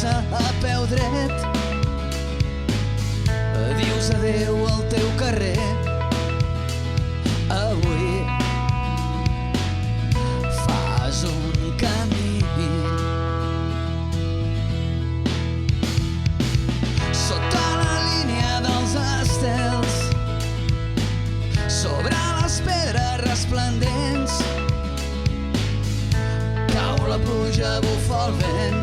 passa a peu dret. Dius adéu al teu carrer. Avui fas un camí. Sota la línia dels estels, sobre les pedres resplendents, cau la pluja, bufa el vent.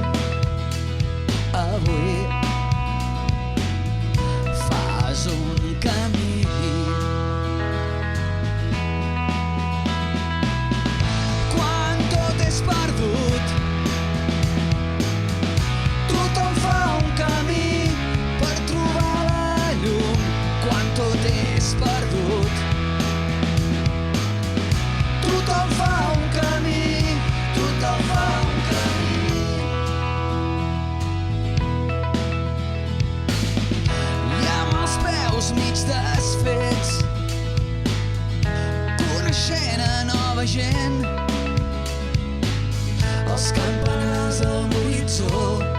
Avui fas un camí. Quan tot és perdut, tothom fa un camí per trobar la llum. Quan tot és perdut, tothom fa un camí, tothom fa un camí. I amb els peus mig desfets, coneixent a nova gent, els campanars a l'horitzó